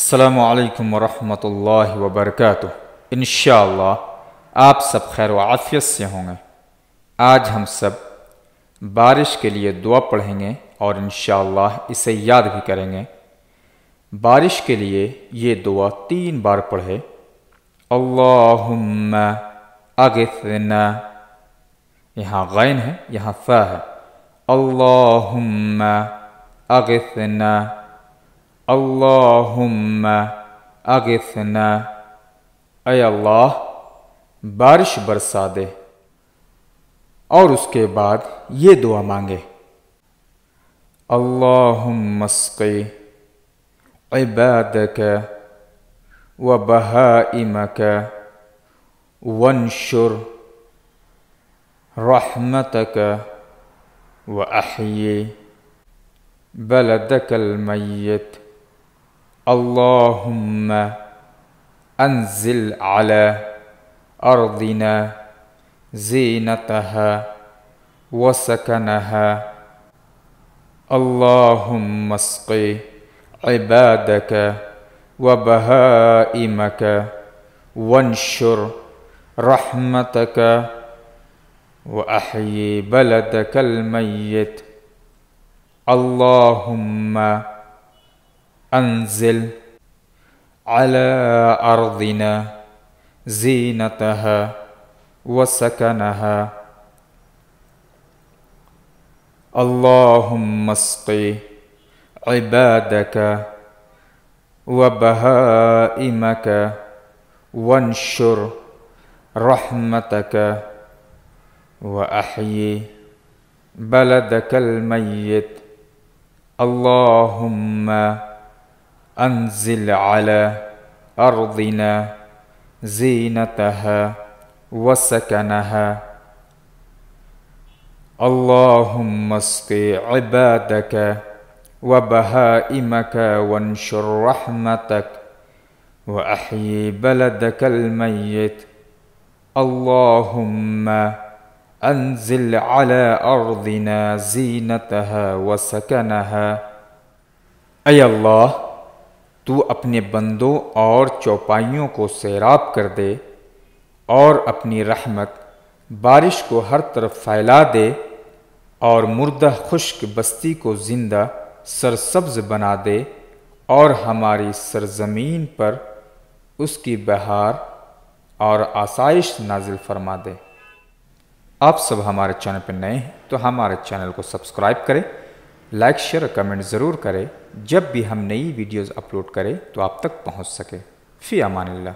السلام علیکم ورحمۃ اللہ وبرکاتہ۔ انشاءاللہ آپ سب خیر و عافیت سے ہوں گے۔ آج ہم سب بارش کے لیے دعا پڑھیں گے اور انشاءاللہ اسے یاد بھی کریں گے۔ بارش کے لیے یہ دعا 3 بار پڑھے۔ اللہم اغثنا، یہاں غین ہے، یہاں فا ہے۔ اللہم اغثنا، اللہم اغثنا، اے اللہ بارش برسا دے۔ اور اس کے بعد یہ دعا مانگے، اللہم اسقی عبادک و بہائمک وانشر رحمتک و احیی بلدک المیت، اللہم انزل علی ارضنا زینتہا وسکنہا، اللہم اسقی عبادک و بہائمک وانشر رحمتک و احیی بلدک المیت، اللہم انزل علی ارضنا زینتہا وسکنہا، اللہم اسقی عبادک و بہائمک وانشر رحمتک و احیی بلدک المیت، اللہم انزل علی ارضنا زینتہا وسکنہا، اللہم اسقی عبادک و بہائمک وانشر رحمتک و احیی بلدک المیت، اللہم انزل علی ارضنا زینتہا وسکنہا۔ اے اللہ تو اپنے بندوں اور چوپائیوں کو سیراب کر دے اور اپنی رحمت بارش کو ہر طرف پھیلا دے اور مردہ خشک بستی کو زندہ سرسبز بنا دے اور ہماری سرزمین پر اس کی بہار اور آسائش نازل فرما دے۔ آپ سب ہمارے چینل پر نئے ہیں تو ہمارے چینل کو سبسکرائب کریں، لائک شیئر کمنٹ ضرور کریں۔ جب بھی ہم نئی ویڈیوز اپلوڈ کریں تو آپ تک پہنچ سکے۔ فی امان اللہ۔